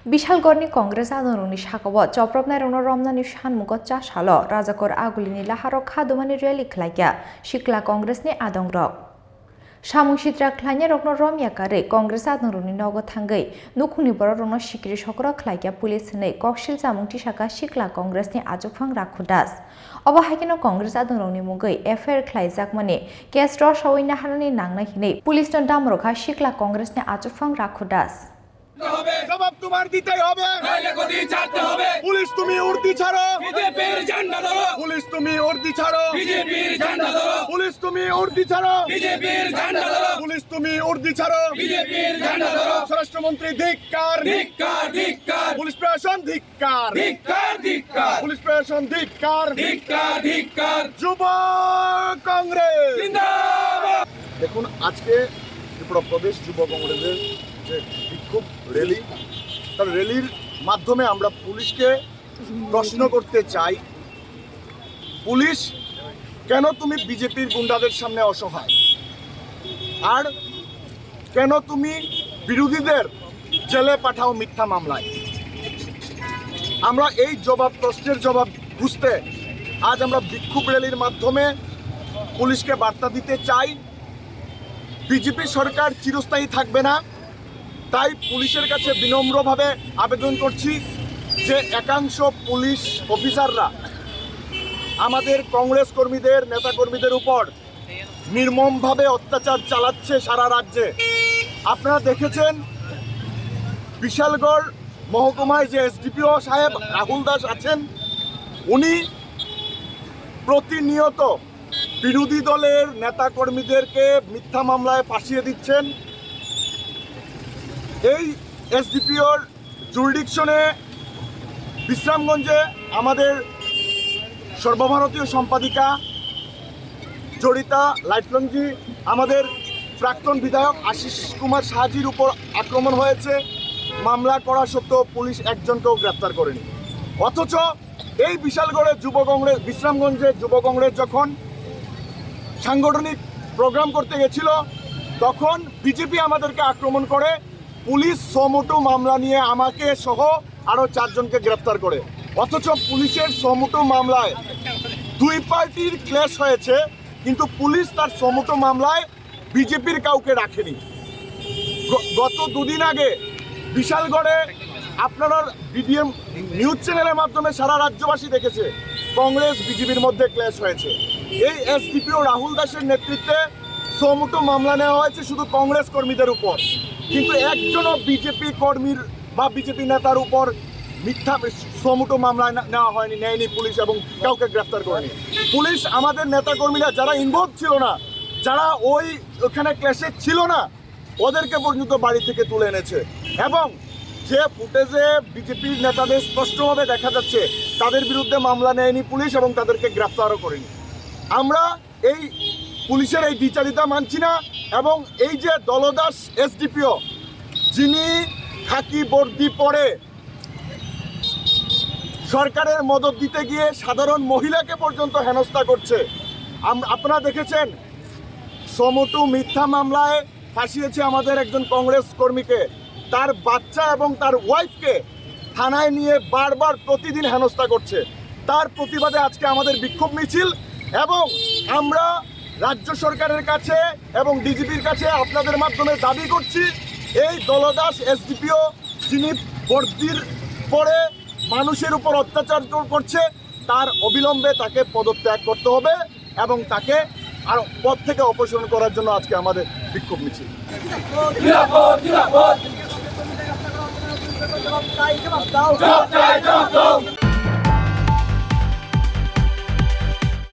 বিশালগড়নি Congress আন্দোলনनि साखाव चप्रबनाय रमनानि सानमुग चासाल राजाखर आगुलिनि लाहाराव खादुमानि rally खलाया सिख्ला कंग्रेसनि आदंरक सामुं सित्रा खलायनाय रकनो रमयाकारै कंग्रेस आदंरकनि नगो थांगै नुखुंनि बर रकनो Sikri Sakra खलाया police नै कक्सिल जामुंथि साका सिख्ला कंग्रेसनि आजुफां राखु दास अबहायकिनो कंग्रेस आदंरकनि मुगै एफआईआर खलायजाकमानि केस रसावैना हानानि नांनाय हिनै पुलिसनो दामरखा सिख्ला कंग्रेसनि आजुफां राखु दास জবাব তোমার দিতেই হবে, নাইলে গদি ছাড়তে হবে। পুলিশ তুমি উর্দি ছাড়ো, বিজেপির ঝান্ডা ধরো, পুলিশ তুমি উর্দি ছাড়ো, বিজেপির ঝান্ডা ধরো, পুলিশ তুমি উর্দি ছাড়ো, বিজেপির ঝান্ডা ধরো, পুলিশ তুমি উর্দি ছাড়ো, বিজেপির ঝান্ডা ধরো। স্বরাষ্ট্রমন্ত্রী ধিক্কার, ধিক্কার ধিক্কার পুলিশ প্রশাসন ধিক্কার, ধিক্কার ধিক্কার পুলিশ প্রশাসন ধিক্কার, ধিক্কার ধিক্কার। যুব কংগ্রেস জিন্দাবাদ। দেখুন, আজকে ত্রিপুরা প্রদেশ যুব কংগ্রেসের যে বিক্ষোভ র্যালি, তার র্যালির মাধ্যমে আমরা পুলিশকে প্রশ্ন করতে চাই, পুলিশ কেন তুমি বিজেপির গুন্ডাদের সামনে অসহায়, আর কেন তুমি বিরোধীদের জেলে পাঠাও মিথ্যা মামলায়? আমরা এই প্রশ্নের জবাব বুঝতে আজ আমরা বিক্ষোভ র্যালির মাধ্যমে পুলিশকে বার্তা দিতে চাই। বিজেপি সরকার চিরস্থায়ী থাকবে না, তাই পুলিশের কাছে বিনম্রভাবে আবেদন করছি যে একাংশ পুলিশ অফিসাররা আমাদের কংগ্রেস কর্মীদের নেতাকর্মীদের উপর নির্মমভাবে অত্যাচার চালাচ্ছে সারা রাজ্যে। আপনারা দেখেছেন বিশালগড় মহকুমায় যে এসডিপিও সাহেব রাহুল দাস আছেন, উনি প্রতিনিয়ত বিরোধী দলের নেতাকর্মীদেরকে মিথ্যা মামলায় ফাঁসিয়ে দিচ্ছেন। এই এসডিপিওর জুরিডিকশনে বিশ্রামগঞ্জে আমাদের সর্বভারতীয় সম্পাদিকা জড়িতা লাইফলংজি, আমাদের প্রাক্তন বিধায়ক আশিস কুমার সাহাজির উপর আক্রমণ হয়েছে। মামলা করা সত্ত্বেও পুলিশ একজনকেও গ্রেপ্তার করেনি। অথচ এই বিশালগড়ের যুব কংগ্রেস, বিশ্রামগঞ্জে যুব কংগ্রেস যখন সাংগঠনিক প্রোগ্রাম করতে গেছিল, তখন বিজেপি আমাদেরকে আক্রমণ করে, পুলিশ সমুটো মামলা নিয়ে আমাকে সহ আরও 4 জনকে গ্রেপ্তার করে। অথচ পুলিশের সমুটো মামলায় দুই পার্টির ক্লেশ হয়েছে, কিন্তু পুলিশ তার সমুটো মামলায় বিজেপির কাউকে রাখেনি। গত 2 দিন আগে বিশালগড়ে আপনারা বিডিএম নিউজ চ্যানেলের মাধ্যমে সারা রাজ্যবাসী দেখেছে কংগ্রেস বিজেপির মধ্যে ক্লেশ হয়েছে। এই এসডিপিও রাহুল দাসের নেতৃত্বে সমুটো মামলা নেওয়া হয়েছে শুধু কংগ্রেস কর্মীদের উপর, কিন্তু একজনও বিজেপি কর্মীর বা বিজেপি নেতার উপর মিথ্যা সমুটো মামলা নেয়নি পুলিশ, এবং কাউকে গ্রেফতার করেনি পুলিশ। আমাদের নেতাকর্মীরা যারা ইনভলভ ছিল না, যারা ওখানে ক্লেশে ছিল না, ওদেরকে পর্যন্ত বাড়ি থেকে তুলে এনেছে। এবং যে ফুটেজে বিজেপির নেতাদের স্পষ্টভাবে দেখা যাচ্ছে তাদের বিরুদ্ধে মামলা নেয়নি পুলিশ এবং তাদেরকে গ্রেফতারও করেনি। আমরা এই পুলিশের এই বিচারিতা মানছি না। এবং এই যে দলদাস এসডিপিও, যিনি খাকি বর্দি পরে সরকারের মদত দিতে গিয়ে সাধারণ মহিলাকে পর্যন্ত হেনস্থা করছে। আপনারা দেখেছেন সমুটো মিথ্যা মামলায় ফাঁসিয়েছে আমাদের একজন কংগ্রেস কর্মীকে, তার বাচ্চা এবং তার ওয়াইফকে থানায় নিয়ে বারবার প্রতিদিন হেনস্থা করছে। তার প্রতিবাদে আজকে আমাদের বিক্ষোভ মিছিল, এবং আমরা রাজ্য সরকারের কাছে এবং ডিজিপির কাছে আপনাদের মাধ্যমে দাবি করছি, এই দলদাস এসডিপিও যিনি বর্দির পরে মানুষের উপর অত্যাচার করছে, তার অবিলম্বে তাকে পদত্যাগ করতে হবে এবং তাকে আর পদ থেকে অপসারণ করার জন্য আজকে আমাদের বিক্ষোভ মিছিল। জবাব চাই, জবাব দাও।